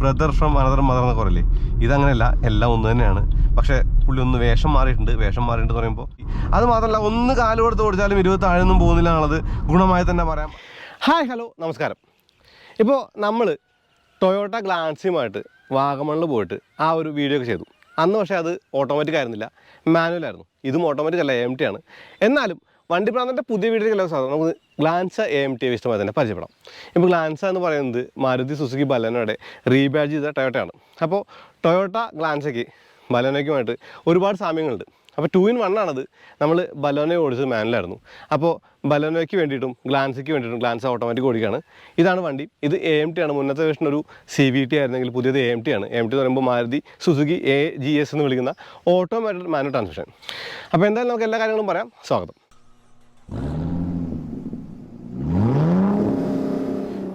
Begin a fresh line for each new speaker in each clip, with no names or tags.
Brother from another mother എന്നൊക്കെ പറയില്ലേ, ഇതങ്ങനെയല്ല, എല്ലാം ഒന്ന് തന്നെയാണ്. പക്ഷേ പുള്ളി ഒന്ന് വേഷം മാറിയിട്ടെന്ന് പറയുമ്പോൾ അത് മാത്രമല്ല, ഒന്ന് കാല് കൊടുത്ത് ഓടിച്ചാലും 20 താഴെയൊന്നും പോകുന്നില്ല എന്നുള്ളത് ഗുണമായി തന്നെ പറയാം. ഹായ്, ഹലോ, നമസ്കാരം. ഇപ്പോൾ നമ്മൾ ടൊയോട്ട ഗ്ലാൻസിയുമായിട്ട് വാഗമണിൽ പോയിട്ട് ആ ഒരു വീഡിയോ ഒക്കെ ചെയ്തു. അന്ന് പക്ഷേ അത് ഓട്ടോമാറ്റിക് ആയിരുന്നില്ല, മാനുവലായിരുന്നു. ഇതും ഓട്ടോമാറ്റിക് അല്ല, AMT ആണ്. എന്നാലും വണ്ടിപ്രാന്തൻ്റെ പുതിയ വീഡിയോയിലേക്ക് സാധനം നമുക്ക് ഗ്ലാൻസ AMT ഇഷ്ടമായി തന്നെ പരിചയപ്പെടാം. ഇപ്പോൾ ഗ്ലാൻസ എന്ന് പറയുന്നത് മാരുതി സുസുക്കി ബലെനോയുടെ റീബാഡ്ജ് ചെയ്ത ടൊയോട്ടയാണ്. അപ്പോൾ ടൊയോട്ട ഗ്ലാൻസയ്ക്ക് ബലെനോയ്ക്കുമായിട്ട് ഒരുപാട് സാമ്യങ്ങളുണ്ട്. അപ്പോൾ 2-in-1 ആണത്. നമ്മൾ ബലെനോ ഓടിച്ചത് മാനുവലായിരുന്നു. അപ്പോൾ ബലെനോയ്ക്ക് വേണ്ടിയിട്ടും ഗ്ലാൻസയ്ക്ക് വേണ്ടിയിട്ടും ഗ്ലാൻസ ഓട്ടോമാറ്റിക് ഓടിക്കുകയാണ്. ഇതാണ് വണ്ടി. ഇത് AMT ആണ്. മുന്നത്തെ വേർഷൻ ഒരു CVT ആയിരുന്നെങ്കിൽ പുതിയത് AMT ആണ്. AMT എന്ന് പറയുമ്പോൾ മാരുതി സുസുക്കി AGS എന്ന് വിളിക്കുന്ന ഓട്ടോമാറ്റിക് മാനുവൽ ട്രാൻസ്മിഷൻ. അപ്പോൾ എന്തായാലും നമുക്ക് എല്ലാ കാര്യങ്ങളും പറയാം. സ്വാഗതം.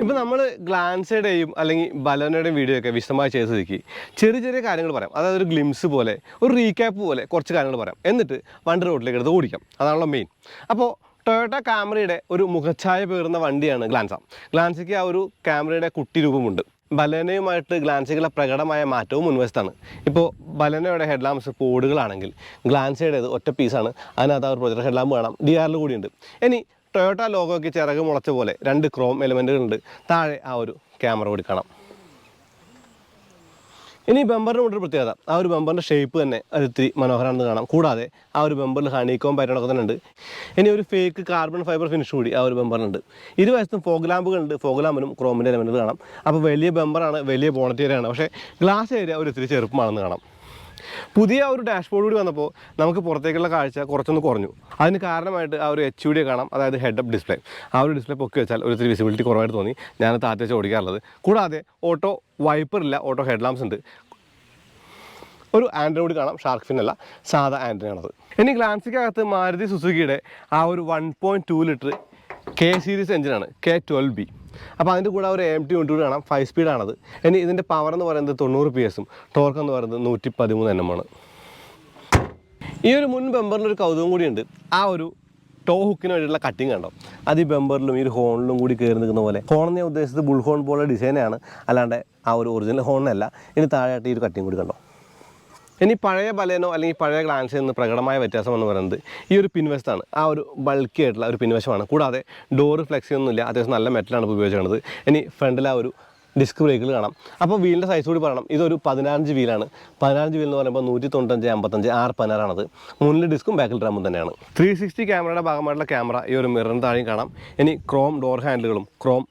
ഇപ്പോൾ നമ്മൾ ഗ്ലാൻസയുടെയും അല്ലെങ്കിൽ ബലെനോയുടെയും വീഡിയോ ഒക്കെ വിശദമായി ചെയ്ത് സ്ഥിതിക്ക് ചെറിയ ചെറിയ കാര്യങ്ങൾ പറയാം. അതായത് ഒരു ഗ്ലിംസ് പോലെ, ഒരു റീക്യാപ്പ് പോലെ കുറച്ച് കാര്യങ്ങൾ പറയാം. എന്നിട്ട് വണ്ടി റോഡിലേക്ക് എടുത്ത് ഓടിക്കാം. അതാണല്ലോ മെയിൻ. അപ്പോൾ ടൊയോട്ട കാമറിയുടെ ഒരു മുഖച്ഛായ പേറുന്ന വണ്ടിയാണ് ഗ്ലാൻസ. ഗ്ലാൻസയ്ക്ക് ആ ഒരു കാമറിയുടെ കുട്ടി രൂപമുണ്ട്. ബലെനോയുമായിട്ട് ഗ്ലാൻസയ്ക്കുള്ള പ്രകടമായ മാറ്റവും മുൻവശത്താണ്. ഇപ്പോൾ ബലെനോയുടെ ഹെഡ് ലാമ്പ്സ് പോഡുകളാണെങ്കിൽ ഗ്ലാൻസയുടേത് ഒറ്റ പീസാണ്. അതിനകത്ത് ആ ഒരു പ്രൊജക്ടർ ഹെഡ് ലാമ്പ് കാണാം. DRL കൂടിയുണ്ട്. ഇനി ടൊയോട്ട ലോഗോയ്ക്ക് ചിറക് മുളച്ച പോലെ 2 ക്രോം എലമെൻറ്റുകളുണ്ട്. താഴെ ആ ഒരു ക്യാമറ കൂടി കാണാം. ഇനി ബമ്പറിന് കൊണ്ടൊരു പ്രത്യേകത, ആ ഒരു ബമ്പറിൻ്റെ ഷേപ്പ് തന്നെ അത് ഇത്തിരി മനോഹരമാണെന്ന് കാണാം. കൂടാതെ ആ ഒരു ബമ്പറിൽ ഹണിക്കോം പാറ്റേണൊക്കെ തന്നെ ഉണ്ട്. ഇനി ഒരു ഫേക്ക് കാർബൺ ഫൈബർ ഫിനിഷ് കൂടി ആ ഒരു ബമ്പറിനുണ്ട്. ഇരുവശത്തും ഫോഗ് ലാമ്പുകളുണ്ട്. ഫോഗ് ലാമ്പിനും ക്രോമിൻ്റെ എലമെൻറ്റുകൾ കാണാം. അപ്പോൾ വലിയ ബമ്പറാണ്, വലിയ ബോണറ്റ് ഏരിയയാണ്. പക്ഷേ ഗ്ലാസ് ഏരിയ ഒരു ഇത്തിരി ചെറുപ്പമാണെന്ന് കാണാം. പുതിയ ഒരു ഡാഷ്ബോർഡ് കൂടി വന്നപ്പോൾ നമുക്ക് പുറത്തേക്കുള്ള കാഴ്ച കുറച്ചൊന്ന് കുറഞ്ഞു. അതിന് കാരണമായിട്ട് ആ ഒരു HUD കാണാം, അതായത് ഹെഡ് അപ്പ് ഡിസ്പ്ലേ. ആ ഒരു ഡിസ്പ്ലേ പൊക്കി വെച്ചാൽ ഒരു ഇത്തിരി വിസിബിലിറ്റി കുറവായിട്ട് തോന്നി. ഞാൻ താഴ്ത്തി വെച്ച് ഓടിക്കാറുള്ളത്. കൂടാതെ ഓട്ടോ വൈപ്പർ ഇല്ല, ഓട്ടോ ഹെഡ് ലാംപ്സ് ഉണ്ട്. ഒരു ആൻഡ്രോയിഡ് കാണാം, ഷാർക്ക് ഫിൻ അല്ല, സാധാ ആൻഡ്രോയിഡാണത്. ഇനി ഗ്ലാൻസിക്കകത്ത് മാരുതി സുസുക്കിയുടെ ആ ഒരു 1.2 ലിറ്റർ K സീരീസ് എഞ്ചിനാണ്, K12B. അപ്പോൾ അതിൻ്റെ കൂടെ ഒരു AMT കൊണ്ടുകൂടി കാണാം. 5 സ്പീഡാണത്. ഇനി ഇതിൻ്റെ പവർ എന്ന് പറയുന്നത് 90 PS, ടോർക്ക് എന്ന് പറയുന്നത് 113 Nm ആണ്. ഈ ഒരു മുൻ ബമ്പറിലൊരു കൗതുകം കൂടിയുണ്ട്. ആ ഒരു ടോ ഹുക്കിന് വേണ്ടിയിട്ടുള്ള കട്ടിങ് കണ്ടോ? അത് ഈ ബമ്പറിലും ഈ ഒരു ഹോണിലും കൂടി കയറി നിൽക്കുന്ന പോലെ. ഹോണെന്ന് ഞാൻ ഉദ്ദേശിച്ചത് ബുൾ ഹോൺ പോലെ ഡിസൈനാണ്, അല്ലാണ്ട് ആ ഒരു ഒറിജിനൽ ഹോണിനല്ല. ഇനി താഴെയായിട്ട് ഈ ഒരു കട്ടിങ് കൂടി കണ്ടോ? ഇനി പഴയ ബലെനോ അല്ലെങ്കിൽ പഴയ ഗ്ലാൻസിൽ നിന്ന് പ്രകടമായ വ്യത്യാസം എന്ന് പറയുന്നത് ഈ ഒരു പിൻവശത്താണ്. ആ ഒരു ബൾക്കി ആയിട്ടുള്ള ഒരു പിൻവശമാണ്. കൂടാതെ ഡോറ് ഫ്ലെക്സിയൊന്നുമില്ല, അത്യാവശ്യം നല്ല മെറ്റലാണ് ഇപ്പോൾ ഉപയോഗിക്കുന്നത്. ഇനി ഫ്രണ്ടിൽ ആ ഒരു ഡിസ്ക് ബ്രേക്കുകൾ കാണാം. അപ്പോൾ വീലിൻ്റെ സൈസ് കൂടി പറയണം. ഇതൊരു 15 വീലാണ്. 15 വീൽ എന്ന് പറയുമ്പോൾ 195, 55, 616 ആണത്. മുന്നിൽ ഡിസ്കും ബാക്കിൽ ഡ്രമ്മും തന്നെയാണ്. 360 ക്യാമറയുടെ ഭാഗമായിട്ടുള്ള ക്യാമറ ഈ ഒരു മിററിന് താഴെയും കാണാം. ഇനി ക്രോം ഡോർ ഹാൻഡിലുകളും ക്രോം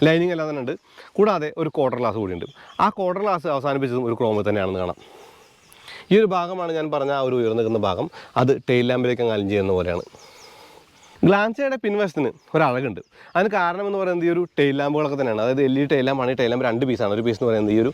ലൈനിങ് എല്ലാം തന്നെ ഉണ്ട്. കൂടാതെ ഒരു ക്വാർട്ടർ ഗ്ലാസ് കൂടിയുണ്ട്. ആ ക്വാർട്ടർ ഗ്ലാസ് അവസാനിപ്പിച്ചതും ഒരു ക്രോമിൽ തന്നെയാണെന്ന് കാണാം. ഈ ഒരു ഭാഗമാണ് ഞാൻ പറഞ്ഞ ആ ഒരു ഉയർന്നു നിൽക്കുന്ന ഭാഗം. അത് ടെയിൽ ലാമ്പിലേക്ക് അങ്ങ് അലിഞ്ച് ചെയ്യുന്ന പോലെയാണ്. ഗ്ലാൻസയുടെ പിൻവശത്തിന് ഒരഴകുണ്ട്. അതിന് കാരണം എന്ന് പറയുന്നത് ഈ ഒരു ടെയിൽ ലാമ്പുകളൊക്കെ തന്നെയാണ്. അതായത് LED ടെയിൽ ലാമ്പാണ്. ഈ ടെയിൽ ലാമ്പ് 2 പീസാണ്. ഒരു പീസ് എന്ന് പറയുന്നത് ഈ ഒരു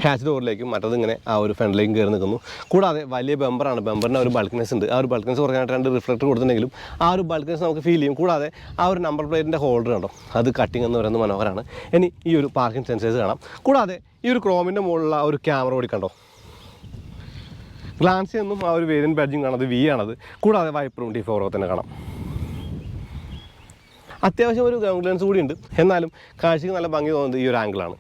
ഹാച്ച് ഡോറിലേക്കും മറ്റത് ഇങ്ങനെ ആ ഒരു ഫ്രണ്ടിലേക്കും കയറി നിൽക്കുന്നു. കൂടാതെ വലിയ ബമ്പറാണ്. ബമ്പറിന് ഒരു ബൾക്ക്നെസ് ഉണ്ട്. ആ ഒരു ബൾക്ക്നെസ് കുറഞ്ഞായിട്ട് 2 റിഫ്ലക്ടർ കൊടുത്തിട്ടുണ്ടെങ്കിലും ആ ഒരു ബൾക്ക്നെസ് നമുക്ക് ഫീൽ ചെയ്യും. കൂടാതെ ആ ഒരു നമ്പർ പ്ലേറ്റിൻ്റെ ഹോൾഡർ കണ്ടോ? അത് കട്ടിങ് എന്ന് പറയുന്നത് മനോഹരമാണ്. ഇനി ഈ ഒരു പാർക്കിംഗ് സെൻസേഴ്സ് കാണാം. കൂടാതെ ഈ ഒരു ക്രോമിൻ്റെ മുകളിലുള്ള ആ ഒരു ക്യാമറ കൂടി കണ്ടോ? ഗ്ലാൻസിൽ നിന്നും ആ ഒരു വേരിയൻറ്റ് ബാഡ്ജിങ് കാണാം. അത് V ആണത്. കൂടാതെ വൈപ്പറും D4 തന്നെ കാണാം. അത്യാവശ്യം ഒരു ഗ്രൗണ്ട് ലെൻസ് കൂടിയുണ്ട്. എന്നാലും കാഴ്ചയ്ക്ക് നല്ല ഭംഗി തോന്നുന്നത് ഈ ഒരു ആംഗിളാണ്.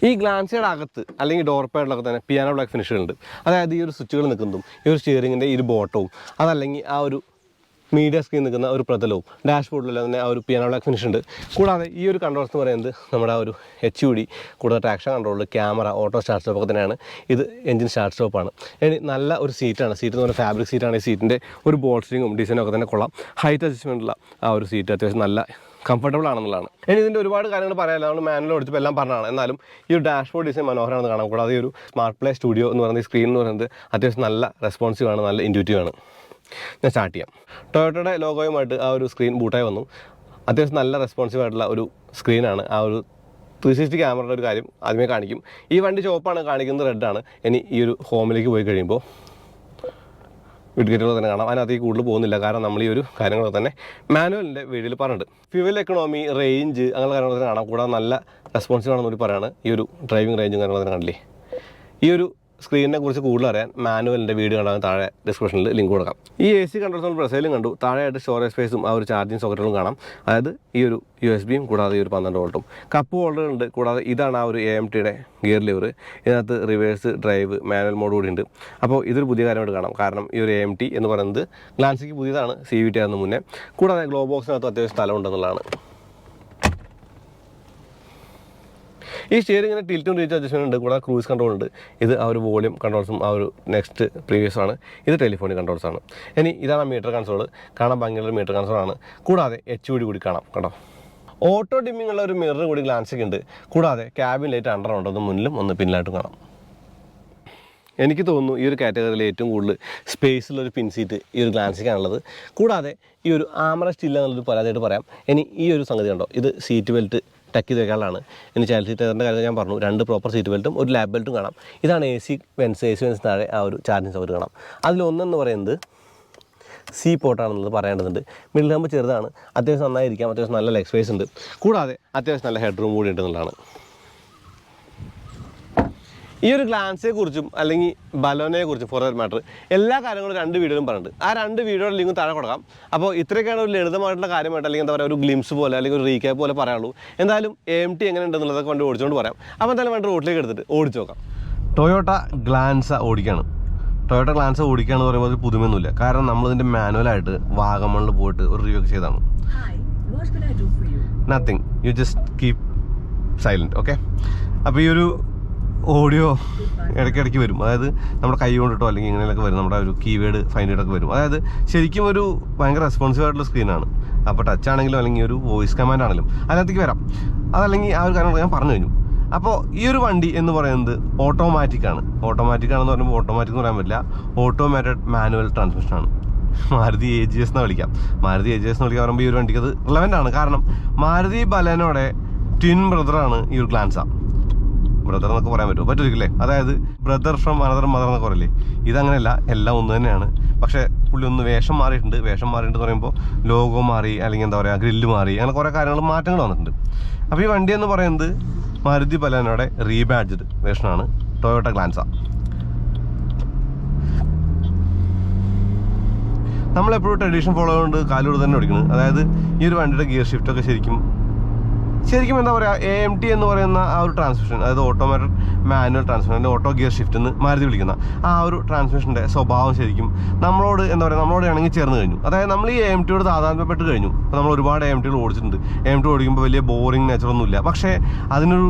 ഈ ഗ്ലാൻസയുടെ അകത്ത് അല്ലെങ്കിൽ ഡോർ പാഡിലൊക്കെ തന്നെ പിയാനോ ബ്ലാക്ക് ഫിനിഷുകളുണ്ട്. അതായത് ഈ ഒരു സ്വിച്ചുകൾ നിൽക്കുന്നതും ഈ ഒരു സ്റ്റിയറിങ്ങിൻ്റെ ഈ ഒരു ബോട്ടവും അതല്ലെങ്കിൽ ആ ഒരു മീഡിയ സ്ക്രീൻ നിൽക്കുന്ന ഒരു പ്രതലവും ഡാഷ്ബോർഡിലെല്ലാം തന്നെ ആ ഒരു പിയാനോ ബ്ലാക്ക് ഫിനിഷ് ഉണ്ട്. കൂടാതെ ഈ ഒരു കൺട്രോൾസ് എന്ന് പറയുന്നത് നമ്മുടെ ആ ഒരു HUD, കൂടാതെ traction control, camera, auto start stop ഒക്കെ തന്നെയാണ്. ഇത് എഞ്ചിൻ സ്റ്റാർട്ട് സ്റ്റോപ്പാണ്. ഇനി നല്ല ഒരു സീറ്റാണ്. സീറ്റ് എന്ന് പറഞ്ഞാൽ ഫാബ്രിക് സീറ്റാണ്. ഈ സീറ്റിൻ്റെ ഒരു ബോൾസ്റ്ററിങ്ങും ഡിസൈനും ഒക്കെ തന്നെ കൊള്ളാം. ഹൈറ്റ് അഡ്ജസ്റ്റ്മെൻറ്റുള്ള ആ ഒരു സീറ്റ് അത്യാവശ്യം നല്ല കംഫർട്ടബിൾ ആണെന്നുള്ളതാണ്. ഇനി ഇതിൻ്റെ ഒരുപാട് കാര്യങ്ങൾ പറയാമല്ലോ. നമ്മൾ മാനുവൽ ഓടിച്ചപ്പോൾ എല്ലാം പറഞ്ഞതാണ്. എന്നാലും ഈ ഒരു ഡാഷ്ബോർഡ് ഡിസൈൻ മനോഹരമാണെന്ന് കാണാം. കൂടാതെ ഈ ഒരു സ്മാർട്ട് പ്ലേ സ്റ്റുഡിയോ എന്ന് പറയുന്ന ഈ സ്ക്രീൻ എന്ന് പറയുന്നത് അത്യാവശ്യം നല്ല റെസ്പോൺസീവ് ആണ്, നല്ല ഇൻറ്റ്യൂറ്റീവ് ആണ്. ഞാൻ സ്റ്റാർട്ട് ചെയ്യാം. ടൊയോട്ടയുടെ ലോഗോയുമായിട്ട് ആ ഒരു സ്ക്രീൻ ബൂട്ടായി വന്നു. അത്യാവശ്യം നല്ല റെസ്പോൺസീവ് ആയിട്ടുള്ള ഒരു സ്ക്രീനാണ്. ആ ഒരു 360 ക്യാമറയുടെ ഒരു കാര്യം ആദ്യമേ കാണിക്കും. ഈ വണ്ടി ചുവപ്പാണ് കാണിക്കുന്നത്, റെഡാണ്. ഇനി ഈ ഒരു ഹോമിലേക്ക് പോയി കഴിയുമ്പോൾ വിഡ്ഗേറ്റുകൾ തന്നെ കാണാം. അതിനകത്തേക്ക് കൂടുതൽ പോകുന്നില്ല, കാരണം നമ്മൾ ഈ ഒരു കാര്യങ്ങളൊക്കെ തന്നെ മാനുവലിൻ്റെ വീഡിയോയിൽ പറഞ്ഞിട്ടുണ്ട്. ഫ്യൂവൽ എക്കണോമി, റേഞ്ച് അങ്ങനെയുള്ള കാര്യങ്ങളൊക്കെ കാണാം. കൂടാതെ നല്ല റെസ്പോൺസീവ് ആണെന്ന് കൂടി പറയുകയാണ്. ഈ ഒരു ഡ്രൈവിംഗ് റേഞ്ചും കാര്യങ്ങളൊക്കെ കണ്ടില്ലേ? ഈ ഒരു സ്ക്രീനിനെ കുറിച്ച് കൂടുതൽ അറിയാൻ മാനുവലിൻ്റെ വീഡിയോ കണ്ടാൽ താഴെ ഡിസ്ക്രിപ്ഷനിൽ ലിങ്ക് കൊടുക്കാം. ഈ AC കൺട്രോൾസ് നമ്മൾ പ്രസയിലും കണ്ടു. താഴെയായിട്ട് സ്റ്റോറേജ് സ്പേസും ആ ഒരു ചാർജിങ് സോക്കറ്റുകളും കാണാം. അതായത് ഈ ഒരു USB-യും കൂടാതെ ഈ ഒരു 12 വോൾട്ടും കപ്പ് ഹോൾഡർ ഉണ്ട്. കൂടാതെ ഇതാണ് ആ ഒരു AMTയുടെ ഗിയർ ലിവർ. ഇതിനകത്ത് റിവേഴ്സ് ഡ്രൈവ് മാനുവൽ മോഡ് കൂടി ഉണ്ട്. അപ്പോൾ ഇതൊരു പുതിയ കാര്യമായിട്ട് കാണാം. കാരണം ഈ ഒരു AMT എന്ന് പറയുന്നത് ഗ്ലാൻസയ്ക്ക് പുതിയതാണ്, CVT ആയിരുന്നു മുന്നേ. കൂടാതെ ഗ്ലോ ബോക്സിനകത്ത് അത്യാവശ്യം സ്ഥലമുണ്ടെന്നുള്ളതാണ്. ഈ സ്റ്റിയറിംഗിന് ടിൽറ്റും റീച്ച് അഡ്ജസ്റ്റ്മെൻറ്റ് ഉണ്ട്. കൂടാതെ ക്രൂസ് കൺട്രോൾ ഉണ്ട്. ഇത് ആ ഒരു വോളിയം കൺട്രോൾസും ആ ഒരു നെക്സ്റ്റ് പ്രീവിയസ് ആണ്. ഇത് ടെലിഫോണിക് കൺട്രോൾസ് ആണ്. ഇനി ഇതാണ് മീറ്റർ കൺസോൾ. കാണാൻ ഭംഗിയുള്ള മീറ്റർ കൺസോളാണ്. കൂടാതെ HUD കൂടി കാണാം കേട്ടോ. ഓട്ടോ ഡിമ്മിംഗ് ഉള്ള ഒരു മിറർ കൂടി ഗ്ലാൻസിക്ക് ഉണ്ട്. കൂടാതെ ക്യാബിൻ ലൈറ്റ് അണ്ടർ ഒന്ന് മുന്നിലും ഒന്ന് പിന്നിലായിട്ടും കാണാം. എനിക്ക് തോന്നുന്നു ഈ ഒരു കാറ്റഗറിയിൽ ഏറ്റവും കൂടുതൽ സ്പേസിലൊരു പിൻ സീറ്റ് ഈ ഒരു ഗ്ലാൻസിക്കാണുള്ളത്. കൂടാതെ ഈ ഒരു ആംറസ്റ്റ് ഇല്ല എന്നുള്ളൊരു പരാതിയായിട്ട് പറയാം. ഇനി ഈ ഒരു സംഗതി കണ്ടോ, ഇത് സീറ്റ് ബെൽറ്റ് ടക്ക് ചെയ്ത് വെക്കാനുള്ളതാണ്. ഇനി ചൈൽഡ് സീറ്റ് ഏതാണ്ട് കാര്യം ഞാൻ പറഞ്ഞു. 2 പ്രോപ്പർ സീറ്റ് ബെൽറ്റും ഒരു ലാബ് ബെൽറ്റും കാണാം. ഇതാണ് AC വെൻസ് താഴെ ആ ഒരു ചാർജിങ് സൗകര്യം കാണാം. അതിലൊന്നെന്ന് പറയുന്നത് C പോർട്ടാണെന്നുള്ളത് പറയേണ്ടതുണ്ട്. മിഡിൽ ഹമ്പ് ചെറുതാണ്, അത്യാവശ്യം നന്നായിരിക്കാം, അത്യാവശ്യം നല്ല ലെഗ് സ്പേസ് ഉണ്ട്. കൂടാതെ അത്യാവശ്യം നല്ല ഹെഡ് റൂം കൂടി ഉണ്ടെന്നുള്ളതാണ്. ഈ ഒരു ഗ്ലാൻസിനെക്കുറിച്ചും അല്ലെങ്കിൽ ബലോനെക്കുറിച്ചും ഫോർ ദാറ്റ് മാറ്റർ എല്ലാ കാര്യങ്ങളും 2 വീഡിയോയിലും പറഞ്ഞിട്ടുണ്ട്. ആ 2 വീഡിയോയുടെ ലിങ്ക് താഴെ കൊടുക്കാം. അപ്പോൾ ഇത്രയൊക്കെയാണ് ഒരു ലളിതമായിട്ടുള്ള കാര്യമായിട്ട് അല്ലെങ്കിൽ എന്താ പറയുക ഒരു ഗ്ലിംസ് പോലെ അല്ലെങ്കിൽ ഒരു റീക്യാപ്പ് പോലെ പറയാനുള്ളൂ. എന്തായാലും AMT എങ്ങനെ ഉണ്ടെന്നുള്ളതൊക്കെ കൊണ്ട് ഓടിച്ചുകൊണ്ട് പറയാം. അപ്പോൾ എന്തായാലും വേണ്ട റോട്ടിലേക്ക് എടുത്തിട്ട് ഓടിച്ചു നോക്കാം. ടൊയോട്ട ഗ്ലാൻസ ഓടിക്കുകയാണ്. ടൊയോട്ട ഗ്ലാൻസ ഓടിക്കുകയെന്ന് പറയുമ്പോൾ ഒരു പുതുമയൊന്നുമില്ല. കാരണം നമ്മളിതിൻ്റെ മാനുവലായിട്ട് വാഗമണിൽ പോയിട്ട് ഒരു റിവ്യൂ ഒക്കെ ചെയ്താണ്. Nothing, you just keep silent. Okay, അപ്പോൾ ഈ ഒരു ഓഡിയോ ഇടയ്ക്കിടയ്ക്ക് വരും. അതായത് നമ്മുടെ കൈ കൊണ്ടിട്ടോ അല്ലെങ്കിൽ ഇങ്ങനെയൊക്കെ വരും. നമ്മുടെ ഒരു കീവേഡ് ഫൈൻഡൊക്കെ വരും. അതായത് ശരിക്കും ഒരു ഭയങ്കര റെസ്പോൺസീവ് ആയിട്ടുള്ള സ്ക്രീനാണ്. അപ്പോൾ ടച്ച് ആണെങ്കിലും അല്ലെങ്കിൽ ഒരു വോയിസ് കമാൻഡ് ആണെങ്കിലും അതിനകത്തേക്ക് വരാം. അതല്ലെങ്കിൽ ആ ഒരു കാര്യം ഞാൻ പറഞ്ഞു കഴിഞ്ഞു. അപ്പോൾ ഈ ഒരു വണ്ടി എന്ന് പറയുന്നത് ഓട്ടോമാറ്റിക്കാണ്. ഓട്ടോമാറ്റിക്കാണെന്ന് പറയുമ്പോൾ ഓട്ടോമാറ്റിക് എന്ന് പറയാൻ പറ്റില്ല, ഓട്ടോമാറ്റഡ് മാനുവൽ ട്രാൻസ്മിഷനാണ്. മാരുതി AGS എന്ന് വിളിക്കാം. മാരുതി AGS എന്ന് വിളിക്കാൻ പറയുമ്പോൾ ഈ ഒരു വണ്ടിക്ക് അത് റിലവൻ്റ് ആണ്. കാരണം മാരുതി ബലേനോയുടെ ട്വിൻ ബ്രദറാണ് ഈ ഒരു ഗ്ലാൻസ. ബ്രദർ എന്നൊക്കെ പറയാൻ പറ്റുമല്ലേ? അതായത് ബ്രദർ ഫ്രം അനദർ മദർ എന്നൊക്കെ പറയില്ലേ? ഇതങ്ങനെയല്ല, എല്ലാം ഒന്ന് തന്നെയാണ്. പക്ഷേ പുള്ളി ഒന്ന് വേഷം മാറിയിട്ടുണ്ട്. വേഷം മാറിയിട്ടെന്ന് പറയുമ്പോൾ ലോഗോ മാറി, അല്ലെങ്കിൽ എന്താ പറയുക ഗ്രില്ല് മാറി, അങ്ങനെ കുറേ കാര്യങ്ങൾ മാറ്റങ്ങൾ വന്നിട്ടുണ്ട്. അപ്പോൾ ഈ വണ്ടി എന്ന് പറയുന്നത് മാരുതി ബലേനോയുടെ റീബാഡ്ജ്ഡ് വേർഷനാണ് ടൊയോട്ട ഗ്ലാൻസ. നമ്മളെപ്പോഴും ട്രഡീഷൻ ഫോളോ കൊണ്ട് കാലൂടെ തന്നെ ഓടിക്കുന്നത്. അതായത് ഈ ഒരു വണ്ടിയുടെ ഗിയർ ഷിഫ്റ്റൊക്കെ ശരിക്കും എന്താ പറയുക, AMT എന്ന് പറയുന്ന ആ ഒരു ട്രാൻസ്മിഷൻ, അതായത് ഓട്ടോമാറ്റഡ് മാനുവൽ ട്രാൻസ്മിഷൻ, അല്ലെങ്കിൽ ഓട്ടോ ഗിയർ ഷിഫ്റ്റ് എന്ന് മാരുതി വിളിക്കുന്ന ആ ഒരു ട്രാൻസ്മിഷൻ്റെ സ്വഭാവം ശരിക്കും നമ്മളോട് എന്താ പറയുക, നമ്മളോട് ഇണങ്ങി ചേർന്ന് കഴിഞ്ഞു. അതായത് നമ്മൾ ഈ AMTയോട് താതാത്മ്യപ്പെട്ട് കഴിഞ്ഞു. അപ്പോൾ നമ്മൾ ഒരുപാട് AMTകൾ ഓടിച്ചിട്ടുണ്ട്. AMT ഓടിക്കുമ്പോൾ വലിയ ബോറിംഗ് നേച്ചറൊന്നുമില്ല. പക്ഷേ അതിനൊരു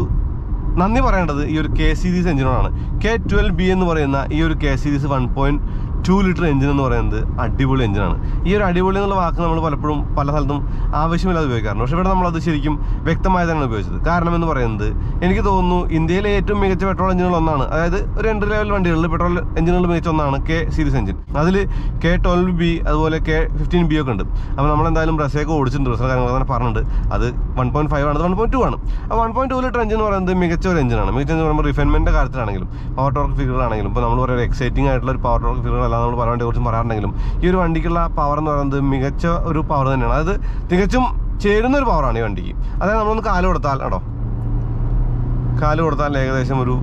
നന്ദി പറയേണ്ടത് ഈ ഒരു K സീരീസ് എഞ്ചിനോടാണ്. K12B എന്ന് പറയുന്ന ഈ ഒരു K സീരീസ് 1.2 ലിറ്റർ എഞ്ചിൻ എന്ന് പറയുന്നത് അടിപൊളി എഞ്ചിനാണ്. ഈ ഒരു അടിപൊളി എന്നുള്ള വാക്ക് നമ്മൾ പലപ്പോഴും പല സ്ഥലത്തും ആവശ്യമില്ലാതെ ഉപയോഗിക്കാറുണ്ട്. പക്ഷേ ഇവിടെ നമ്മളത് ശരിക്കും വ്യക്തമായി തന്നെയാണ് ഉപയോഗിച്ചത്. കാരണം എന്ന് പറയുന്നത് എനിക്ക് തോന്നുന്നു ഇന്ത്യയിലെ ഏറ്റവും മികച്ച പെട്രോൾ എഞ്ചിനുകൾ ഒന്നാണ്. അതായത് ഒരു എൻട്രി ലെവൽ വണ്ടികളിൽ പെട്രോൾ എഞ്ചിനുകൾ മികച്ച ഒന്നാണ് K സീരീസ് എഞ്ചിൻ. അതിൽ K12B അതുപോലെ K15B ഒക്കെ ഉണ്ട്. അപ്പോൾ നമ്മളെന്തായാലും റസയൊക്കെ ഓടിച്ചിട്ടുണ്ട്, റസ കാര്യങ്ങളൊക്കെ തന്നെ പറഞ്ഞിട്ടുണ്ട്. അത് 1.5 ആണ്, അത് 1.2 ആണ്. ആ 1.2 ലിറ്റർ എഞ്ചിൻ എന്ന് പറയുന്നത് മികച്ച ഒരു എഞ്ചിനാണ്. മികച്ച എന്ന് പറയുമ്പോൾ റിഫൈൻമെൻറ്റ് കാര്യത്തിലാണെങ്കിലും പവർ ടോർക്ക് ഫിഗറാണെങ്കിലും ഇപ്പോൾ നമ്മൾ പറയുന്നത് എക്സൈറ്റിംഗ് ആയിട്ടുള്ള ഒരു പവർ ടോർക്ക് ഫിഗർ നമ്മൾ പറയാനെ കുറിച്ച് പറയാറുണ്ടെങ്കിലും ഈ ഒരു വണ്ടിക്കുള്ള പവർ എന്ന് പറയുന്നത് മികച്ച ഒരു പവർ തന്നെയാണ്. അതായത് തികച്ചും ചേരുന്ന ഒരു പവറാണ് ഈ വണ്ടിക്ക്. അതായത് നമ്മളൊന്ന് കാല് കൊടുത്താൽ ഏകദേശം ഒരു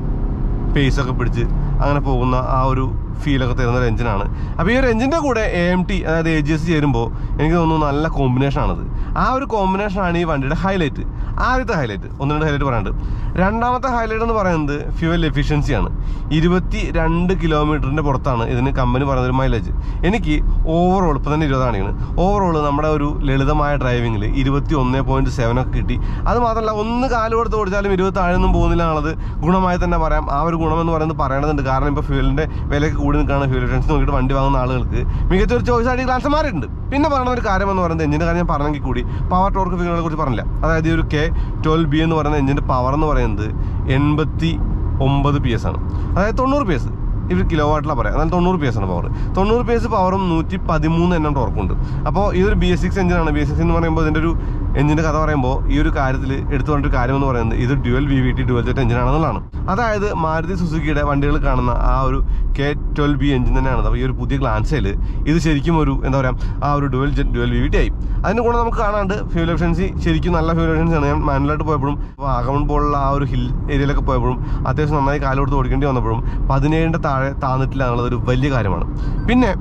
പേസൊക്കെ പിടിച്ച് അങ്ങനെ പോകുന്ന ആ ഒരു ഫീലൊക്കെ തരുന്ന ഒരു എഞ്ചിനാണ്. അപ്പോൾ ഈ ഒരു എഞ്ചിൻ്റെ കൂടെ AMT അതായത് AGS ചേരുമ്പോൾ എനിക്ക് തോന്നുന്നു നല്ല കോമ്പിനേഷനാണത്. ആ ഒരു കോമ്പിനേഷനാണ് ഈ വണ്ടിയുടെ ഹൈലൈറ്റ്. ആദ്യത്തെ ഹൈലൈറ്റ്, 1-2 ഹൈലൈറ്റ് പറയാനുണ്ട്. രണ്ടാമത്തെ ഹൈലൈറ്റ് എന്ന് പറയുന്നത് ഫ്യൂവൽ എഫിഷ്യൻസിയാണ്. 22 കിലോമീറ്ററിൻ്റെ പുറത്താണ് ഇതിന് കമ്പനി പറയുന്നൊരു മൈലേജ്. എനിക്ക് ഓവറോൾ ഇപ്പോൾ തന്നെ 20 കാണിയാണ്. ഓവറോൾ നമ്മുടെ ഒരു ലളിതമായ ഡ്രൈവിങ്ങിൽ 21.7 ഒക്കെ കിട്ടി. അത് മാത്രമല്ല ഒന്ന് കാല് കൊടുത്ത് ഓടിച്ചാലും 20 താഴെയൊന്നും പോകുന്നില്ല എന്നുള്ളത് ഗുണമായി തന്നെ പറയാം. ആ ഒരു ഗുണമെന്ന് പറയുന്നത് പറയേണ്ടതുണ്ട്. കാരണം ഇപ്പോൾ ഫ്യൂവലിൻ്റെ വിലയൊക്കെ കൂടി നിൽക്കുകയാണ്. ഫ്യൂവൽ എഫിഷ്യൻസി നോക്കിയിട്ട് വണ്ടി വാങ്ങുന്ന ആളുകൾക്ക് മികച്ചൊരു ചോയ്സായിട്ട് ഗ്ലാൻസ മാറിയിട്ടുണ്ട്. പിന്നെ പറയുന്ന ഒരു കാര്യം എന്ന് പറയുന്നത് എഞ്ചിൻ്റെ കാര്യം ഞാൻ പറഞ്ഞെങ്കിൽ കൂടി പവർ ടോർക്ക് ഫിഗറുകളെ കുറിച്ച് പറഞ്ഞില്ല. അതായത് ഈ ഒരു K12B എന്ന് പറയുന്ന എഞ്ചിൻ്റെ പവർ എന്ന് പറയുന്നത് 89 PS ആണ്. അതായത് 90 PS ഇവർ കിലോ വാട്ടിലാണ് പറയാം. എന്നാൽ 90 PS ആണ് പവർ. 90 PS പവറും 113 Nm ടോർക്കുണ്ട്. അപ്പോൾ ഇതൊരു BS6 എഞ്ചിനാണ്. BS6 എന്ന് പറയുമ്പോൾ ഇതിൻ്റെ ഒരു എഞ്ചിൻ്റെ കഥ പറയുമ്പോൾ ഈ ഒരു കാര്യത്തിൽ എടുത്തു പറഞ്ഞൊരു കാര്യം എന്ന് പറയുന്നത് ഇത് ഡ്യുവൽ VVT ഡ്യുവൽ ജെറ്റ് എഞ്ചിനാണെന്നുള്ളതാണ്. അതായത് മാരുതി സുസുക്കിയുടെ വണ്ടികൾ കാണുന്ന ആ ഒരു K12B എഞ്ചിൻ തന്നെയാണ്. അപ്പോൾ ഈ ഒരു പുതിയ ഗ്ലാൻസയിൽ ഇത് ശരിക്കും ഒരു എന്താ പറയുക ആ ഒരു ഡ്യുവൽ VVT ആയി. അതിൻ്റെ കൂടെ നമുക്ക് കാണാണ്ട് ഫ്യൂൽ എഫിഷ്യൻസി ശരിക്കും നല്ല ഫ്യൂൽ എഫിഷ്യൻസിയാണ്. ഞാൻ മാനുവലായിട്ട് പോയപ്പോഴും വാഗമൺ പോലുള്ള ആ ഒരു ഹിൽ ഏരിയയിലൊക്കെ പോയപ്പോഴും അത്യാവശ്യം നന്നായി കാല് കൊടുത്ത് ഓടിക്കേണ്ടി വന്നപ്പോഴും 17 താഴെ താന്നിട്ടില്ല എന്നുള്ളതൊരു വലിയ കാര്യമാണ്. പിന്നെ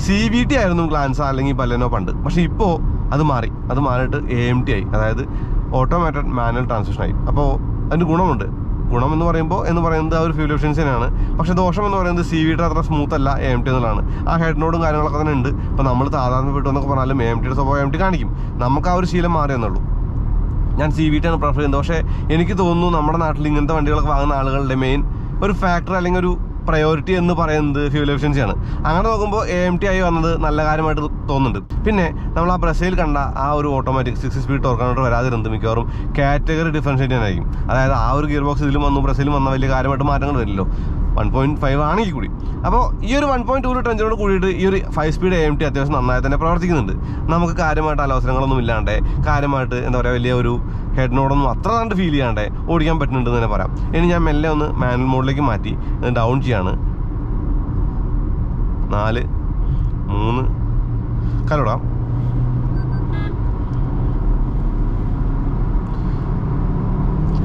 CVT ആയിരുന്നു ഗ്ലാൻസ അല്ലെങ്കിൽ ബലെനോ പണ്ട്. പക്ഷേ ഇപ്പോൾ അത് മാറിയിട്ട് AMT ആയി, അതായത് ഓട്ടോമാറ്റഡ് മാനുവൽ ട്രാൻസ്മിഷൻ ആയി. അപ്പോൾ അതിന് ഗുണമുണ്ട്. ഗുണം എന്ന് പറയുന്നത് ആ ഒരു ഫ്യൂൽ എഫിഷ്യൻസി തന്നെയാണ്. പക്ഷേ ദോഷം എന്ന് പറയുന്നത് CVT അത്ര സ്മൂത്ത് അല്ല AMT എന്നുള്ളതാണ്. ആ ഹെഡ് നോഡും കാര്യങ്ങളൊക്കെ തന്നെ ഉണ്ട്. ഇപ്പോൾ നമ്മൾ സാധാരണപ്പെട്ടു എന്നൊക്കെ പറഞ്ഞാലും AMTയുടെ സ്വഭാവം AMT കാണിക്കും. നമുക്ക് ആ ഒരു ശീലം മാറിയെന്നുള്ളൂ. ഞാൻ CVT ആണ് പ്രിഫർ ചെയ്യുന്നത്. പക്ഷേ എനിക്ക് തോന്നുന്നു നമ്മുടെ നാട്ടിൽ ഇങ്ങനത്തെ വണ്ടികളൊക്കെ വാങ്ങുന്ന ആളുകളുടെ മെയിൻ ഒരു ഫാക്ടർ അല്ലെങ്കിൽ ഒരു പ്രയോറിറ്റി എന്ന് പറയുന്നത് ഫ്യൂൽ എഫിഷ്യൻസിയാണ്. അങ്ങനെ നോക്കുമ്പോൾ AMT ആയി വന്നത് നല്ല കാര്യമായിട്ട് തോന്നുന്നുണ്ട്. പിന്നെ നമ്മൾ ആ ബ്രസീൽ കണ്ട ആ ഒരു ഓട്ടോമാറ്റിക് 6 സ്പീഡ് ടോർക്കാനോട്ട് വരാതിരുന്നത് മിക്കവാറും കാറ്റഗറി ഡിഫറൻഷ്യേറ്റ് ആയിരിക്കും. അതായത് ആ ഒരു ഗിയർ ബോക്സ് ഇതിലും വന്നു ബ്രസീലും വന്ന വലിയ കാര്യമായിട്ട് മാറ്റങ്ങൾ വരില്ലല്ലോ. 1.5 ആണെങ്കിൽ കൂടി. അപ്പോൾ ഈ ഒരു 1.2 ലിറ്റർ എഞ്ചിനോട് കൂടിയിട്ട് ഈ ഒരു 5 സ്പീഡ് AMT അത്യാവശ്യം നന്നായി തന്നെ പ്രവർത്തിക്കുന്നുണ്ട്. നമുക്ക് കാര്യമായിട്ട് അലോസരങ്ങളൊന്നും ഇല്ലാണ്ട് കാര്യമായിട്ട് എന്താ പറയുക വലിയ ഒരു ഹെഡ് നോഡൊന്നും അത്ര കണ്ട് ഫീൽ ചെയ്യാണ്ട് ഓടിക്കാൻ പറ്റുന്നുണ്ടെന്ന് തന്നെ പറയാം. ഇനി ഞാൻ മെല്ലെ ഒന്ന് മാനുവൽ മോഡിലേക്ക് മാറ്റി ഡൗൺ ചെയ്യാണ്. 4 3 കലോടാം.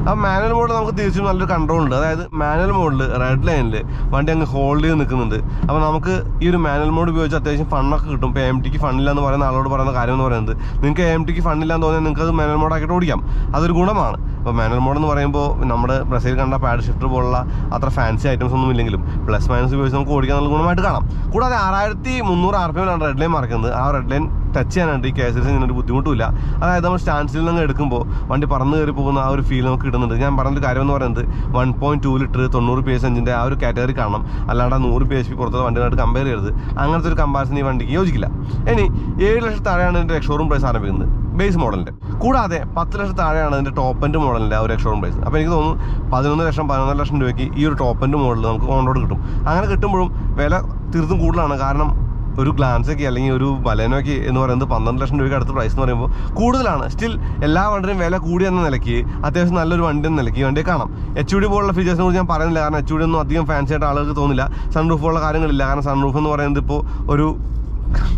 ആ മാനുവൽ മോഡിൽ നമുക്ക് തീർച്ചയായും നല്ലൊരു കൺട്രോൾ ഉണ്ട്. അതായത് മാനുവൽ മോഡിൽ റെഡ് ലൈനിൽ വണ്ടി അങ്ങ് ഹോൾഡ് ചെയ്ത് നിൽക്കുന്നുണ്ട്. അപ്പോൾ നമുക്ക് ഈ ഒരു മാനുവൽ മോഡ് ഉപയോഗിച്ച് അത്യാവശ്യം ഫണ്ണൊക്കെ കിട്ടും. ഇപ്പോൾ AMT ഫണ്ണില്ല എന്ന് പറയുന്ന ആളോട് പറയുന്ന കാര്യം എന്ന് പറയുന്നത് നിങ്ങൾക്ക് AMT ഫണ്ണില്ല എന്ന് തോന്നിയാൽ നിങ്ങൾക്ക് അത് മാനുവൽ മോഡാക്കിയിട്ട് ഓടിക്കാം. അതൊരു ഗുണമാണ്. അപ്പോൾ മാനുവൽ മോഡ് എന്ന് പറയുമ്പോൾ നമ്മുടെ ബ്രസീൽ കണ്ട പാഡ് ഷിഫ്റ്റർ പോലുള്ള അത്ര ഫാൻസി ഐറ്റംസ് ഒന്നും ഇല്ലെങ്കിലും പ്ലസ് മൈനസ് ഉപയോഗിച്ച് നമുക്ക് ഓടിക്കാൻ നല്ല ഗുണമായിട്ട് കാണാം. കൂടാതെ 6300 RPM റെഡ് ലൈൻ മറക്കുന്നത്. ആ റെഡ് ലൈൻ ടച്ച് ചെയ്യാനായിട്ട് ഈ കേസിൽ ഇങ്ങനൊരു ബുദ്ധിമുട്ടില്ല. അതായത് നമ്മൾ സ്റ്റാൻഡ്സിൽ നിന്ന് എടുക്കുമ്പോൾ വണ്ടി പറന്ന് കയറി പോകുന്ന ആ ഒരു ഫീൽ നമുക്ക് കിട്ടുന്നുണ്ട്. ഞാൻ പറഞ്ഞൊരു കാര്യം എന്ന് പറയുന്നത് 1.2 ലിറ്റർ 90 PS എഞ്ചിൻ്റെ ആ ഒരു കാറ്റഗറി കാണണം. അല്ലാണ്ട് 100 PHP പുറത്തുള്ള വണ്ടികളായിട്ട് കമ്പയർ ചെയ്യരുത്. അങ്ങനത്തെ ഒരു കമ്പാരിസൺ ഈ വണ്ടിക്ക് യോജിക്കില്ല. ഇനി 7 ലക്ഷം താഴെയാണ് ഇതിൻ്റെ എക്സ്ഷോറൂം പ്രൈസ് ആരംഭിക്കുന്നത് ബേസ് മോഡലിൻ്റെ. കൂടാതെ 10 ലക്ഷം താഴെയാണ് ഇതിൻ്റെ ടോപ്പ് എൻഡ് മോഡലിൻ്റെ ആ ഒരു എക്സ്ഷോറൂം പ്രൈസ്. അപ്പോൾ എനിക്ക് തോന്നുന്നു 11 ലക്ഷം രൂപയ്ക്ക് ഈ ഒരു ടോപ്പ് എൻഡ് മോഡൽ നമുക്ക് ഓൺ റോഡ് കിട്ടും. അങ്ങനെ കിട്ടുമ്പോഴും വില തീർത്തും കൂടുതലാണ്. കാരണം ഒരു ഗ്ലാൻസയ്ക്ക് അല്ലെങ്കിൽ ഒരു ബലെനോയ്ക്ക് എന്ന് പറയുന്നത് 12 ലക്ഷം രൂപയ്ക്ക് അടുത്ത പ്രൈസ് എന്ന് പറയുമ്പോൾ കൂടുതലാണ്. സ്റ്റിൽ എല്ലാ വണ്ടിയും വില കൂടിയെന്ന നിലയ്ക്ക് അത്യാവശ്യം നല്ലൊരു വണ്ടി എന്ന നിലയ്ക്ക് വണ്ടിയെ കാണാം. HUD പോലുള്ള ഫീച്ചേഴ്സിനെ കുറിച്ച് ഞാൻ പറയുന്നില്ല. കാരണം HUD ഒന്നും അധികം ഫാൻസി ആയിട്ട് ആളുകൾക്ക് തോന്നില്ല. സൺറൂഫ് പോലുള്ള കാര്യങ്ങളില്ല. കാരണം സൺറൂഫ് എന്ന് പറയുന്നത് ഇപ്പോൾ ഒരു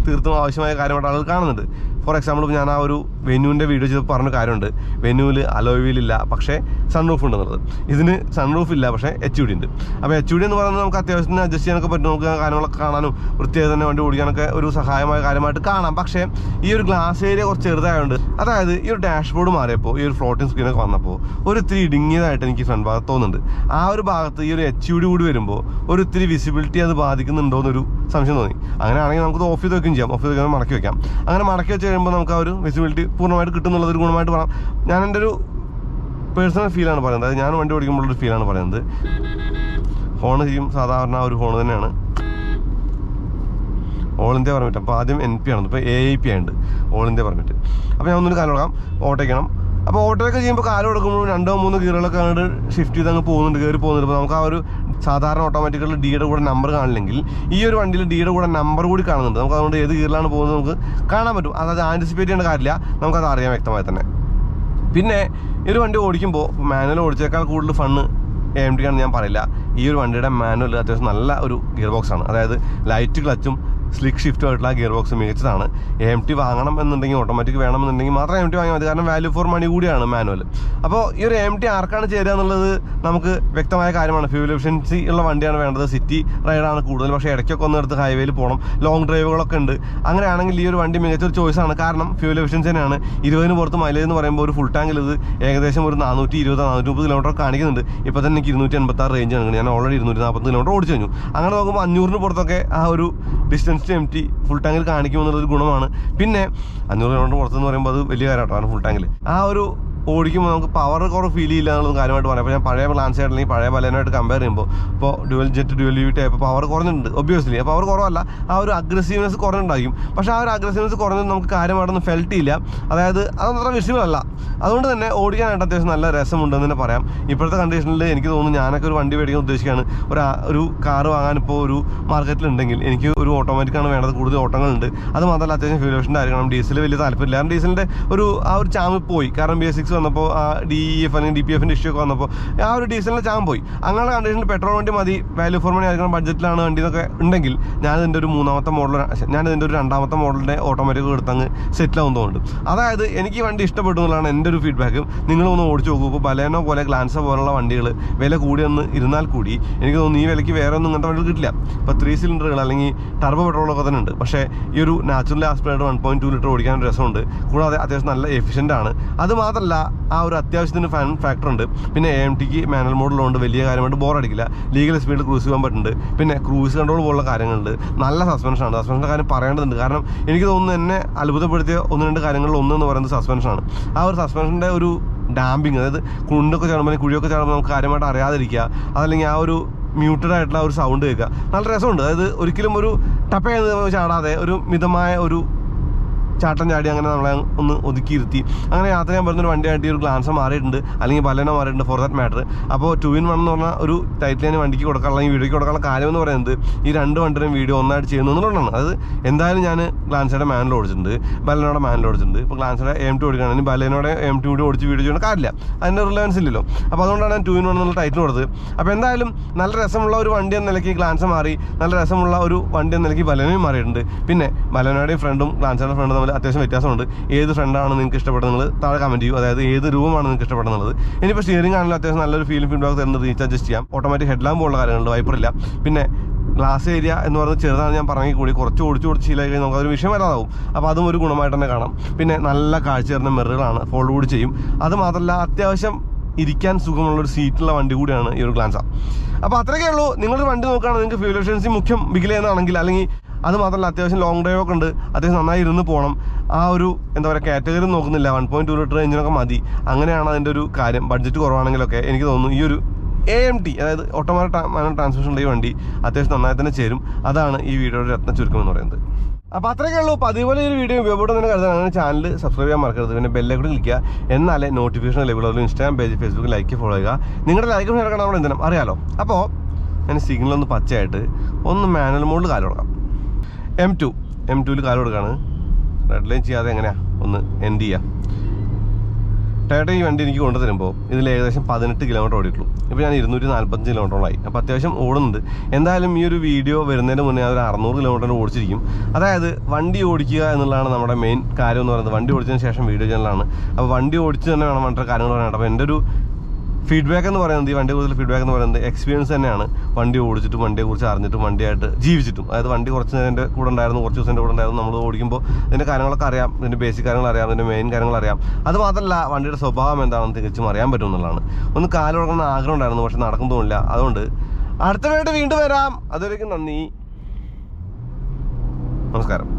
തീർത്തും ആവശ്യമായ കാര്യമായിട്ട് ആളുകൾ കാണുന്നുണ്ട്. ഫോർ എക്സാമ്പിൾ ഞാൻ ആ ഒരു വെന്യൂവിൻ്റെ വീഡിയോ ചെയ്ത് പറഞ്ഞ കാര്യമുണ്ട്. വെന്യൂവിൽ അലോയ് വീലില്ല, പക്ഷേ സൺറൂഫ് ഉണ്ടെന്നുള്ളത്. ഇതിന് സൺറൂഫ് ഇല്ല, പക്ഷേ HUD ഉണ്ട്. അപ്പോൾ HUD എന്ന് പറയുന്നത് നമുക്ക് അത്യാവശ്യത്തിന് അഡ്ജസ്റ്റ് ചെയ്യാനൊക്കെ പറ്റും. നമുക്ക് കാര്യങ്ങളൊക്കെ കാണാനും വൃത്തിയായി തന്നെ വണ്ടി ഓടിക്കാനൊക്കെ ഒരു സഹായമായ കാര്യമായിട്ട് കാണാം. പക്ഷേ ഈ ഒരു ഗ്ലാസ് ഏരിയ കുറച്ച് ചെറുതായതുകൊണ്ട്, അതായത് ഈ ഒരു ഡാഷ്ബോർഡ് മാറിയപ്പോൾ ഈ ഒരു ഫ്ലോട്ടിംഗ് സ്ക്രീനൊക്കെ വന്നപ്പോൾ ഒരു ഇത്തിരി ഇടുങ്ങിയതായിട്ട് എനിക്ക് ഫ്രണ്ട് ഭാഗത്ത് തോന്നുന്നുണ്ട്. ആ ഒരു ഭാഗത്ത് ഈ ഒരു HUD കൂടി വരുമ്പോൾ ഒരു ഇത്തിരി വിസിബിലിറ്റി അത് ബാധിക്കുന്നുണ്ടോ എന്നൊരു സംശയം തോന്നി. അങ്ങനെയാണെങ്കിൽ നമുക്കത് ഓഫ് ചെയ്ത് വെക്കുകയും ചെയ്യാം. ഓഫ് ചെയ്ത് വെക്കാൻ മടക്കി വെക്കാം. അങ്ങനെ മടക്കി വെച്ച് കഴിയുമ്പോൾ നമുക്ക് ആ ഒരു വിസിബിലിറ്റി പൂർണ്ണമായിട്ട് കിട്ടുന്നുള്ളതൊരു ഗുണമായിട്ട് പറയാം. ഞാൻ എൻ്റെ ഒരു പേഴ്സണൽ ഫീലാണ് പറയുന്നത്. അതായത് ഞാൻ വണ്ടി ഓടിക്കുമ്പോഴൊരു ഫീലാണ് പറയുന്നത്. ഹോൺ ചെയ്യും സാധാരണ ഒരു ഹോൺ തന്നെയാണ്. All India permit. അപ്പോൾ ആദ്യം NP ആണ്, ഇപ്പോൾ AIP ആയിട്ട് ഓൾ ഇന്ത്യ പെർമിറ്റ്. അപ്പോൾ ഞാൻ ഒന്നൊരു കാലം കൊടുക്കാം, ഓട്ടയ്ക്കണം. അപ്പോൾ ഓട്ടോയൊക്കെ ചെയ്യുമ്പോൾ കാലം കൊടുക്കുമ്പോൾ 2-3 ഗിയറുകളൊക്കെ അങ്ങോട്ട് ഷിഫ്റ്റ് ചെയ്ത് അങ്ങ് പോകുന്നുണ്ട്, കയറി പോകുന്നുണ്ട്. അപ്പോൾ നമുക്ക് ആ ഒരു സാധാരണ ഓട്ടോമാറ്റിക്കലി Dയുടെ കൂടെ നമ്പർ കാണില്ലെങ്കിൽ ഈ ഒരു വണ്ടിയിൽ Dയുടെ കൂടെ നമ്പർ കൂടി കാണുന്നുണ്ട്. നമുക്ക് അതുകൊണ്ട് ഏത് ഗിയറിലാണ് പോകുന്നത് നമുക്ക് കാണാൻ പറ്റും. അതായത് ആൻറ്റിസിപ്പേറ്റ് ചെയ്യേണ്ട കാര്യമില്ല, നമുക്കത് അറിയാം വ്യക്തമായി തന്നെ. പിന്നെ ഈ ഒരു വണ്ടി ഓടിക്കുമ്പോൾ മാനുവൽ ഓടിച്ചേക്കാൾ കൂടുതൽ ഫണ്ണ് AMT ആണെന്ന് ഞാൻ പറയില്ല. ഈ ഒരു വണ്ടിയുടെ മാനുവൽ അത്യാവശ്യം നല്ല ഒരു ഗിയർ ബോക്സാണ്. അതായത് ലൈറ്റ് ക്ലച്ചും സ്ലിക്ക് ഷിഫ്റ്റും ആയിട്ടുള്ള ഗിയർ ബോക്സ് മികച്ചതാണ്. AMT വാങ്ങണം എന്നുണ്ടെങ്കിൽ, ഓട്ടോമാറ്റിക് വേണമെന്നുണ്ടെങ്കിൽ മാത്രം AMT വാങ്ങിയാൽ മതി. കാരണം വാല്യൂ ഫോർ മണി കൂടിയാണ് മാനുവൽ. അപ്പോൾ ഈ ഒരു AMT ആർക്കാണ് ചേരുക എന്നുള്ളത് നമുക്ക് വ്യക്തമായ കാര്യമാണ്. ഫ്യൂൽ എഫിഷ്യൻസി ഉള്ള വണ്ടിയാണ് വേണ്ടത്. സിറ്റി റൈഡാണ് കൂടുതൽ. പക്ഷേ ഇടയ്ക്കൊക്കെ ഒന്ന് എടുത്ത് ഹൈവേയിൽ പോകണം, ലോങ് ഡ്രൈവുകളൊക്കെ ഉണ്ട്. അങ്ങനെയാണെങ്കിൽ ഈ ഒരു വണ്ടി മികച്ചൊരു ചോയ്സാണ്. കാരണം ഫ്യൂൽ എഫിഷ്യൻസി തന്നെയാണ്. 20-ന് പുറത്ത് മൈലേജ് എന്ന് പറയുമ്പോൾ ഒരു ഫുൾ ടാങ്കിൽ ഇത് ഏകദേശം ഒരു 420-430 കിലോമീറ്റർ കാണിക്കുന്നുണ്ട്. ഇപ്പോൾ തന്നെ എനിക്ക് 286 റേഞ്ച് ആണ്. ഞാൻ ഓൾറെഡി 240 കിലോമീറ്റർ ഓടിച്ചു കഴിഞ്ഞു. അങ്ങനെ നോക്കുമ്പോൾ 500-ന് പുറത്തൊക്കെ ആ ഒരു ഡിസ്റ്റൻസ് MT ഫുൾ ടാങ്കിൽ കാണിക്കുമെന്നുള്ളൊരു ഗുണമാണ്. പിന്നെ 500 കിലോമീറ്റർ പുറത്തെന്ന് പറയുമ്പോൾ അത് വലിയ കാര്യമായിട്ടാണ്. ഫുൾ ടാങ്കിൽ ആ ഒരു ഓടിക്കുമ്പോൾ നമുക്ക് പവർ കുറവ് ഫീൽ ചെയ്യില്ല എന്നുള്ളത് കാര്യമായിട്ട് പറയാം. അപ്പോൾ ഞാൻ പഴയ ഗ്ലാൻസ അല്ലെങ്കിൽ പഴയ ബലെനോയായിട്ട് കമ്പയർ ചെയ്യുമ്പോൾ ഇപ്പോൾ ഡ്യുവൽ ജെറ്റ് ഡ്യുവൽ VVT ആയപ്പോൾ പവർ കുറഞ്ഞിട്ടുണ്ട്. ഒബ്വിയസ്ലി ആ പവർ കുറവല്ല, ആ ഒരു അഗ്രസീവ്നെസ് കുറഞ്ഞിട്ടുണ്ടായിരിക്കും. പക്ഷേ ആ ഒരു അഗ്രസീവ്നെസ് കുറഞ്ഞത് നമുക്ക് കാര്യമായിട്ടൊന്നും ഫെൽറ്റ് ചെയ്യില്ല. അതായത് അതൊന്നും വിസിബിൾ അല്ല. അതുകൊണ്ട് തന്നെ ഓടിക്കാനായിട്ട് അത്യാവശ്യം നല്ല രസമുണ്ടെന്ന് തന്നെ പറയാം. ഇപ്പോഴത്തെ കണ്ടീഷനിൽ എനിക്ക് തോന്നുന്നു ഞാനൊക്കെ ഒരു വണ്ടി മേടിക്കാൻ ഉദ്ദേശിക്കുകയാണ്. ഒരു കാറ് വാങ്ങാനിപ്പോൾ ഒരു മാർക്കറ്റിലുണ്ടെങ്കിൽ എനിക്ക് ഒരു ഓട്ടോമാറ്റിക്കാണ് വേണ്ടത്, കൂടുതൽ ഓട്ടങ്ങളുണ്ട്. അത് മാത്രമല്ല അത്യാവശ്യം ഫ്യൂൽ എഫിഷ്യൻ്റ് ആയിരിക്കണം. ഡീസൽ വലിയ താല്പര്യമില്ല, കാരണം ഡീസലിൻ്റെ ആ ഒരു ചാമ്പ് പോയി. കാരണം BS6 വന്നപ്പോൾ ആ DEF അല്ലെങ്കിൽ DPFൻ്റെ ഇഷ്യൂ ഒക്കെ വന്നപ്പോൾ ആ ഒരു ഡീസലിൻ്റെ ചാമ്പ് പോയി. അങ്ങനെയുള്ള കണ്ടീഷനിൽ പെട്രോൾ വണ്ടി മതി, വാല്യൂ ഫോർ മണി ആയിരിക്കണം, ബഡ്ജറ്റിലാണ് വണ്ടി എന്നൊക്കെ ഉണ്ടെങ്കിൽ ഞാനിതിൻ്റെ ഒരു രണ്ടാമത്തെ മോഡലിൻ്റെ ഓട്ടോമാറ്റിക് എടുത്തങ്ങ് സെറ്റിലാവും തോന്നുന്നുണ്ട്. അതായത് എനിക്ക് ഈ വണ്ടി ഇഷ്ടപ്പെട്ടു എന്നുള്ളതാണ് എൻ്റെ ഒരു ഫീഡ്ബാക്കും. നിങ്ങളൊന്ന് ഓടിച്ച് നോക്കൂ. ഇപ്പോൾ ബലേനോ പോലെ ഗ്ലാൻസ പോലുള്ള വണ്ടികൾ വില കൂടിയെന്ന് ഇരുന്നാൽ കൂടി എനിക്ക് തോന്നുന്നു ഈ വിലയ്ക്ക് വേറെ ഒന്നും ഇങ്ങനത്തെ വണ്ടികൾ കിട്ടില്ല. ഇപ്പോൾ 3 സിലിണ്ടറുകൾ അല്ലെങ്കിൽ ടർബോ പെട്രോളൊക്കെ തന്നെ ഉണ്ട്. പക്ഷേ ഈ ഒരു നാച്ചുറൽ ആസ്പിറേറ്റഡ് 1.2 ലിറ്റർ ഓടിക്കാൻ ഒരു രസമുണ്ട്. കൂടാതെ അത്യാവശ്യം നല്ല എഫിഷ്യൻ്റ് ആണ്. അത് മാത്രമല്ല ആ ഒരു അത്യാവശ്യത്തിന് ഫാൻ ഫാക്ടർ ഉണ്ട്. പിന്നെ AMTക്ക് മാനുവൽ മോഡലുണ്ട്, വലിയ കാര്യമായിട്ട് ബോറടിക്കില്ല. ലീഗൽ സ്പീഡിൽ ക്രൂസ് ചെയ്യാൻ പറ്റുന്നുണ്ട്. പിന്നെ ക്രൂസ് കൺട്രോൾ പോലുള്ള കാര്യങ്ങളുണ്ട്. നല്ല സസ്പെൻഷനാണ്. സസ്പെൻഷൻ്റെ കാര്യം പറയേണ്ടതുണ്ട്. കാരണം എനിക്ക് തോന്നുന്നു എന്നെ അത്ഭുതപ്പെടുത്തിയ 1-2 കാര്യങ്ങളിൽ ഒന്നെന്ന് പറയുന്നത് സസ്പെൻഷനാണ്. ആ ഒരു സസ്പെൻഷൻ്റെ ഒരു ഡാമ്പിങ്, അതായത് കുണ്ടൊക്കെ ചാടുമ്പോൾ കുഴിയൊക്കെ ചാടുമ്പോൾ നമുക്ക് കാര്യമായിട്ട് അറിയാതിരിക്കുക, അതല്ലെങ്കിൽ ആ ഒരു മ്യൂട്ടഡ് ആയിട്ടുള്ള ഒരു സൗണ്ട് കേൾക്കുക, നല്ല രസമുണ്ട്. അതായത് ഒരിക്കലും ഒരു ടപ്പ ചാടാതെ ഒരു മിതമായ ഒരു ചാട്ടം ചാടി അങ്ങനെ നമ്മളെ ഒന്ന് ഒതുക്കിയിരുത്തി അങ്ങനെ യാത്ര ചെയ്യാൻ പറ്റുന്നൊരു വണ്ടിയായിട്ട് ഈ ഒരു ഗ്ലാൻസ മാറിയിട്ടുണ്ട്, അല്ലെങ്കിൽ ബലേനോ മാറിയിട്ടുണ്ട് ഫോർ ദാറ്റ് മാറ്റർ. അപ്പോൾ 2-in-1 എന്ന് പറഞ്ഞാൽ ഒരു ടൈറ്റിൽ ഞാൻ വണ്ടിക്ക് കൊടുക്കാനുള്ള അല്ലെങ്കിൽ വീഡിയോയ്ക്ക് കൊടുക്കാനുള്ള കാര്യം എന്ന് പറയുന്നത് ഈ 2 വണ്ടിയുടെയും വീഡിയോ ഒന്നായിട്ട് ചെയ്യുന്നു എന്നുള്ളതാണ്. അത് എന്തായാലും ഞാൻ ഗ്ലാൻസയുടെ മാനുവൽ ഓടിച്ചിട്ടുണ്ട്, ബലേനോയുടെ മാനുവൽ ഓടിച്ചിട്ടുണ്ട്. ഇപ്പോൾ ഗ്ലാൻസയുടെ AMT ഓടിക്കുകയാണെങ്കിൽ ബലേനോയുടെ AMT കൂടി ഓടിച്ച് വീഡിയോ ചെയ്യേണ്ട കാര്യമില്ല, അതിൻ്റെ റിലവൻസ് ഇല്ലല്ലോ. അപ്പോൾ അതുകൊണ്ടാണ് ഞാൻ 2-in-1 എന്നുള്ള ടൈറ്റിൽ കൊടുത്തത്. അപ്പോൾ എന്തായാലും നല്ല രസമുള്ള ഒരു വണ്ടി എന്ന നിലയ്ക്ക് ഗ്ലാൻസ മാറി, നല്ല രസമുള്ള ഒരു വണ്ടി എന്ന നിലയ്ക്ക് ബലേനോയും മാറിയിട്ടുണ്ട്. പിന്നെ ബലേനോയുടെയും ഫ്രണ്ടും ഗ്ലാൻസയുടെ ഫ്രണ്ടും തമ്മിൽ അത്യാവശ്യം വ്യത്യാസമുണ്ട്. ഏത് ഫ്രണ്ടാണ് നിങ്ങൾക്ക് ഇഷ്ടപ്പെടുന്നത് നിങ്ങൾ താഴെ കമൻറ്റ് ചെയ്യും. അതായത് ഏത് രൂപമാണ് നിങ്ങൾക്ക് ഇഷ്ടപ്പെടുന്നത്. ഇനിയിപ്പോൾ സ്റ്റിയറിംഗ് ആണെങ്കിലും അത്യാവശ്യം നല്ലൊരു ഫീഡ്ബാക്ക് തരുന്നത്, റീച്ച് അഡ്ജസ്റ്റ് ചെയ്യാം. ഓട്ടോമാറ്റിക് ഹെഡ് ലാമ്പ് പോലുള്ള കാര്യങ്ങളുണ്ട്, വൈപ്പറില്ല. പിന്നെ ഗ്ലാസ് ഏരിയ എന്ന് പറയുന്നത് ചെറുതാണ് ഞാൻ പറഞ്ഞെങ്കിൽ കൂടി കുറച്ച് ഓടിച്ച് ശീലമായി കഴിഞ്ഞാൽ നമുക്കതൊരു വിഷയം വരാതാവും. അപ്പോൾ അതും ഒരു ഗുണമായിട്ട് തന്നെ കാണാം. പിന്നെ നല്ല കാഴ്ച തരുന്ന മിററുകളാണ്, ഫോൾഡ് കൂടി ചെയ്യും. അത് മാത്രമല്ല അത്യാവശ്യം ഇരിക്കാൻ സുഖമുള്ളൊരു സീറ്റുള്ള വണ്ടി കൂടിയാണ് ഈ ഒരു ഗ്ലാൻസ. അപ്പോൾ അത്രയൊക്കെ ഉള്ളൂ. നിങ്ങളൊരു വണ്ടി നോക്കുകയാണെങ്കിൽ നിങ്ങൾക്ക് ഫ്യൂൽ എഫിഷ്യൻസി മുഖ്യം ബിഗിലെന്നാണെങ്കിൽ, അല്ലെങ്കിൽ അത് മാത്രമല്ല അത്യാവശ്യം ലോങ് ഡ്രൈവ് ഒക്കെ ഉണ്ട്, അത്യാവശ്യം നന്നായി ഇരുന്ന് പോകണം, ആ ഒരു എന്താ പറയുക കാറ്റഗറി നോക്കുന്നില്ല, 1.2 ലിറ്റർ എഞ്ചിനൊക്കെ മതി, അങ്ങനെയാണ് അതിൻ്റെ ഒരു കാര്യം. ബഡ്ജറ്റ് കുറവാണെങ്കിലൊക്കെ എനിക്ക് തോന്നുന്നു ഈ ഒരു AMT അതായത് ഓട്ടോമാറ്റിക് മാനുവൽ ട്രാൻസ്മിഷനുള്ള ഈ വണ്ടി അത്യാവശ്യം നന്നായി തന്നെ ചേരും. അതാണ് ഈ വീഡിയോയുടെ രത്ന ചുരുക്കം എന്ന് പറയുന്നത്. അപ്പോൾ അത്രയൊക്കെ ഉള്ളൂ. അപ്പോൾ അതുപോലെ ഈ ഒരു വീഡിയോ ഉപയോഗപ്പെടുന്ന കരുതാൻ അങ്ങനെ ചാനൽ സബ്സ്ക്രൈബ് ചെയ്യാൻ മറക്കരുത്. പിന്നെ ബെല്ലൈക്കൺ ക്ലിക്ക് ചെയ്യുക, എന്നാലേ നോട്ടിഫിക്കേഷൻ ലഭിക്കുള്ളൂ. Instagram page, Facebook like follow ചെയ്യുക. നിങ്ങളുടെ ലൈക്കും ഷെയർ നമ്മൾ എന്തിനും അറിയാലോ. അപ്പോൾ ഞാൻ സിഗ്നലൊന്ന് പച്ചയായിട്ട് ഒന്ന് മാനുവൽ മോഡിൽ കാല് കൊടുക്കാം. M2ൽ കാല് കൊടുക്കുകയാണ്. റെഡ് ലൈൻ ചെയ്യാതെ എങ്ങനെയാണ് ഒന്ന് എൻഡ് ചെയ്യുക. ടയർഡ് ഈ വണ്ടി എനിക്ക് കൊണ്ടുതരുമ്പോൾ ഇതിൽ ഏകദേശം 18 കിലോമീറ്റർ ഓടിയിട്ടുള്ളൂ. ഇപ്പോൾ ഞാൻ 245 കിലോമീറ്ററോളായി. അപ്പോൾ അത്യാവശ്യം ഓടുന്നുണ്ട്. എന്തായാലും ഈ ഒരു വീഡിയോ വരുന്നതിന് മുന്നേ ഒരു 600 കിലോമീറ്റർ ഓടിച്ചിരിക്കും. അതായത് വണ്ടി ഓടിക്കുക എന്നുള്ളതാണ് നമ്മുടെ മെയിൻ കാര്യം എന്ന് പറയുന്നത്. വണ്ടി ഓടിച്ചതിന് ശേഷം വീഡിയോ ചാനലാണ്. അപ്പോൾ വണ്ടി ഓടിച്ച് തന്നെ വേണം മറ്റു കാര്യങ്ങൾ പറയാനായിട്ട്. അപ്പോൾ എൻ്റെ ഒരു ഫീഡ്ബാക്ക് എന്ന് പറയുന്നത്, ഈ വണ്ടിയെ കുറിച്ചുള്ള ഫീഡ്ബാക്ക് എന്ന് പറയുന്നത് എക്സ്പീരിയൻസ് തന്നെയാണ്. വണ്ടി ഓടിച്ചിട്ടും വണ്ടിയെക്കുറിച്ച് അറിഞ്ഞിട്ടും വണ്ടിയായിട്ട് ജീവിച്ചിട്ടും, അതായത് വണ്ടി കുറച്ച് നേരം എൻ്റെ കൂടെ ഉണ്ടായിരുന്നു, കുറച്ച് ദിവസം എൻ്റെ കൂടെ ഉണ്ടായിരുന്നു. നമ്മൾ ഓടിക്കുമ്പോൾ ഇതിൻ്റെ കാര്യങ്ങളൊക്കെ അറിയാം, ഇതിൻ്റെ ബേസിക് കാര്യങ്ങൾ അറിയാം, ഇതിൻ്റെ മെയിൻ കാര്യങ്ങൾ അറിയാം. അത് മാത്രമല്ല വണ്ടിയുടെ സ്വഭാവം എന്താണെന്ന് തികച്ചും അറിയാൻ പറ്റും എന്നുള്ളതാണ്. ഒന്ന് കാല് കൊടുക്കുന്ന ആഗ്രഹം ഉണ്ടായിരുന്നു, പക്ഷെ നടക്കുന്നില്ല. അതുകൊണ്ട് അടുത്ത വീണ്ടും വരാം. അതുവരേക്കും നന്ദി, നമസ്കാരം.